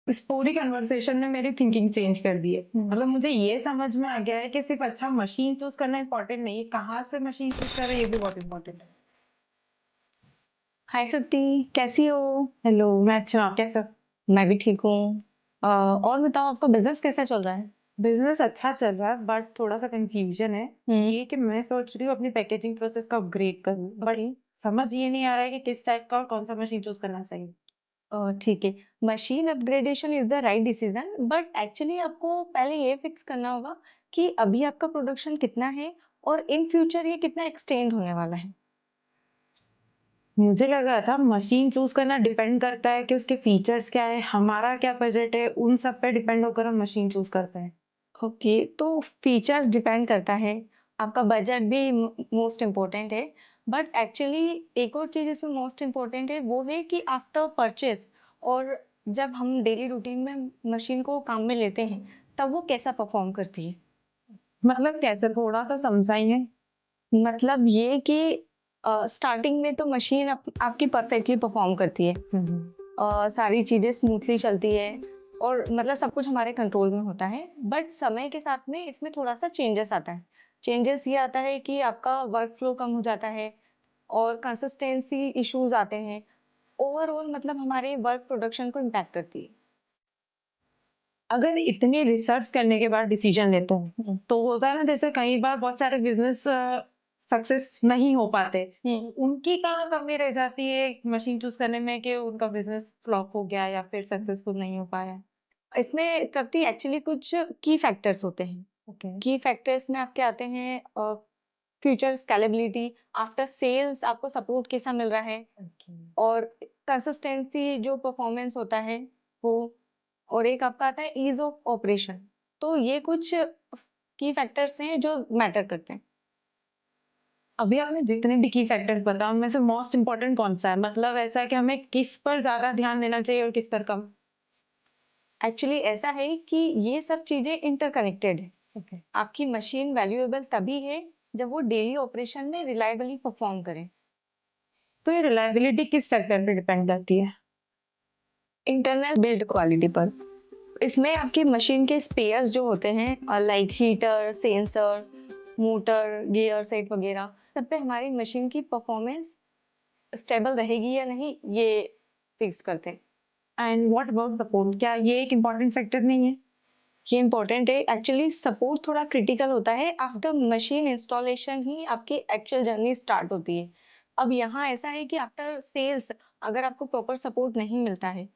इस पूरी कन्वर्सेशन ने मेरी थिंकिंग चेंज कर दी है। हुँ। मतलब मुझे ये समझ में आ गया है कि सिर्फ़ अच्छा मशीन चूज़ करना इम्पोर्टेंट नहीं है, कहाँ से मशीन चूज़ कर रहे हैं ये भी बहुत इम्पोर्टेंट है। हाय तृप्ति, कैसी हो? हेलो, मैं अच्छा हूँ, आप कैसे हो? मैं भी ठीक हूँ। और बताओ आपका बिज़नेस कैसा चल रहा है? बिज़नेस अच्छा चल रहा है बट थोड़ा-सा कन्फ्यूज़न है। हुँ। ये कि मैं सोच रही हूँ अपनी पैकेजिंग प्रोसेस को अपग्रेड करूँ, बट ओके। समझ ये नहीं आ रहा है कि किस टाइप का और कौन-सा मशीन चूज़ करना चाहिए। ठीक है। Machine upgradation is the right decision but actually आपको पहले ये फिक्स करना होगा कि अभी आपका प्रोडक्शन कितना है और इन फ्यूचर ये कितना एक्सटेंड होने वाला है। मुझे लग रहा था मशीन चूज़ करना डिपेंड करता है कि उसके फीचर्स क्या है, हमारा क्या बजट है, उन सब पे डिपेंड होकर हम मशीन चूज़ करते हैं। ओके, तो फीचर्स डिपेंड करता है, आपका बजट भी मोस्ट इम्पोर्टेंट है, बट एक्चुअली एक और चीज़ इसमें मोस्ट इम्पोर्टेंट है, वो है कि आफ्टर परचेज़ और जब हम डेली रूटीन में मशीन को काम में लेते हैं, तब वो कैसा परफ़ॉर्म करती है। मतलब कैसे थोड़ा-सा समझाइए? मतलब ये कि स्टार्टिंग में तो मशीन आपकी परफेक्टली परफ़ॉर्म करती है। हुँ, हुँ। सारी चीज़ें स्मूथली चलती है और मतलब सब कुछ हमारे कंट्रोल में होता है, बट समय के साथ में इसमें थोड़ा-सा चेंजेस आता है। चेंजेस ये आता है कि आपका वर्क फ्लो कम हो जाता है और कंसिस्टेंसी इश्यूज़ आते हैं। ओवरऑल मतलब हमारे वर्क प्रोडक्शन को इम्पैक्ट करती है। अगर इतनी रिसर्च करने के बाद डिसीजन लेते हैं, हुँ। तो होता है ना जैसे कई बार बहुत सारे बिज़नेस सक्सेस नहीं हो पाते। हुँ। उनकी कहाँ कमी रह जाती है मशीन चूज़ करने में कि उनका बिज़नेस फ्लॉप हो गया या फिर सक्सेसफुल नहीं हो पाया? इसमें तभी एक्चुअली कुछ की फैक्टर्स होते हैं। ओके, की फैक्टर्स में आपके आते हैं फ्यूचर स्केलेबिलिटी, आफ्टर सेल्स आपको सपोर्ट कैसा मिल रहा है ओके। और कंसिस्टेंसी जो परफॉर्मेंस होता है वो, और एक आपका आता है ईज़ ऑफ ऑपरेशन। तो ये कुछ की फैक्टर्स हैं जो मैटर करते हैं। अभी आपने जितने भी की फैक्टर्स बताए उनमें से मोस्ट इम्पोर्टेंट कौन-सा है? मतलब ऐसा है कि हमें किस पर ज़्यादा ध्यान देना चाहिए और किस पर कम? एक्चुअली ऐसा है कि ये सब चीज़ें इंटरकनेक्टेड है। ओके। आपकी मशीन वैल्यूएबल तभी है जब वो डेली ऑपरेशन में रिलायबली परफॉर्म करे। तो ये रिलायबिलिटी किस फैक्टर पे डिपेंड करती है? इंटरनल बिल्ड क्वालिटी पर। इसमें आपकी मशीन के स्पेयर्स जो होते हैं like heater, sensor, motor, gear set वगैरह, सब पे हमारी मशीन की परफॉर्मेंस स्टेबल रहेगी या नहीं ये फिक्स करते हैं। And what about support? क्या ये एक इम्पोर्टेंट फैक्टर नहीं है? ये इंपॉर्टेंट है, एक्चुअली सपोर्ट थोड़ा क्रिटिकल होता है, आफ्टर मशीन इंस्टॉलेशन ही आपकी एक्चुअल जर्नी स्टार्ट होती है। अब यहाँ ऐसा है कि आफ्टर सेल्स अगर आपको प्रॉपर सपोर्ट नहीं मिलता है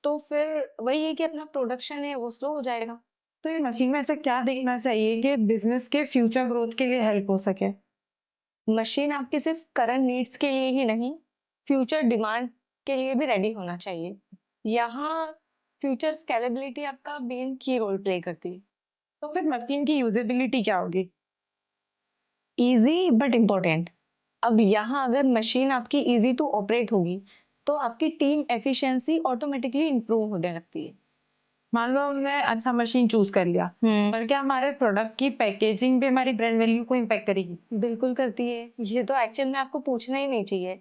तो फिर वही है कि अपना प्रोडक्शन है वो स्लो हो जाएगा। तो ये मशीन में ऐसा क्या देखना चाहिए कि बिज़नेस के फ्यूचर ग्रोथ के लिए हेल्प हो सके? मशीन आपके सिर्फ करंट नीड्स के लिए ही नहीं, फ्यूचर डिमांड के लिए भी रेडी होना चाहिए। यहाँ फ्यूचर स्केलेबिलिटी आपका मेन की रोल प्ले करती है। तो फिर मशीन की यूज़ेबिलिटी क्या होगी? Easy but important. अब यहाँ अगर मशीन आपकी इजी टू ऑपरेट होगी तो आपकी टीम एफिशिएंसी ऑटोमेटिकली इंप्रूव होने लगती है। मान लो हमने अच्छा मशीन चूज़ कर लिया, हम्म। पर क्या हमारे प्रोडक्ट की पैकेजिंग पे हमारी ब्रांड वैल्यू को इम्पैक्ट करेगी? बिल्कुल करती है, ये तो एक्चुअल में आपको पूछना ही नहीं चाहिए।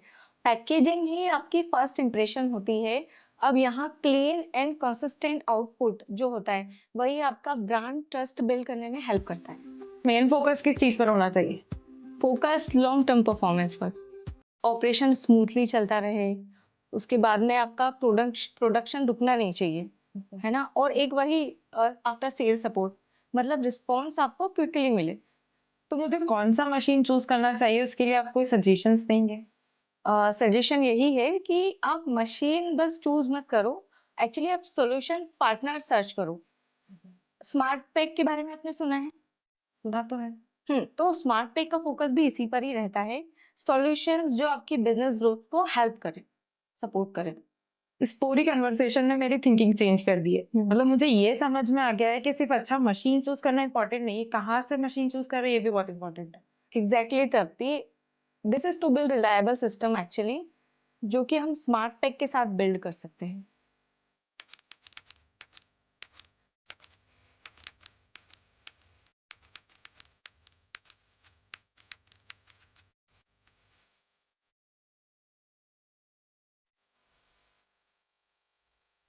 पैकेजिंग ही आपकी फर्स्ट इंप्रेशन होती है। अब यहाँ क्लीन एंड कंसिस्टेंट आउटपुट जो होता है वही आपका ब्रांड ट्रस्ट बिल्ड करने में हेल्प करता है। मेन फोकस किस चीज़ पर होना चाहिए? फोकस लॉन्ग टर्म परफॉर्मेंस पर, ऑपरेशन स्मूथली चलता रहे, उसके बाद में आपका प्रोडक्शन रुकना नहीं चाहिए, है ना? और एक वही आफ्टर सेल सपोर्ट, मतलब रिस्पॉन्स आपको क्विकली मिले। तो मुझे कौन-सा मशीन चूज़ करना चाहिए उसके लिए आप कोई सजेशंस देंगे? सजेशन यही है कि आप मशीन बस चूज मत करो, एक्चुअली आप सॉल्यूशन पार्टनर सर्च करो। स्मार्ट पैक के बारे में आपने सुना है? सुना तो है। तो स्मार्ट पैक का फोकस भी इसी पर ही रहता है, सॉल्यूशंस जो आपकी बिजनेस ग्रोथ को हेल्प करे, सपोर्ट करे। इस पूरी कन्वर्सेशन ने मेरी थिंकिंग चेंज कर दी है। मतलब मुझे ये समझ में आ गया है कि सिर्फ़ अच्छा मशीन चूज़ करना इम्पोर्टेंट नहीं है, कहाँ से मशीन चूज़ कर रहे हैं ये भी बहुत इम्पोर्टेंट है। Exactly Tripti, this is to build reliable system actually, जो कि हम स्मार्ट पैक के साथ बिल्ड कर सकते हैं।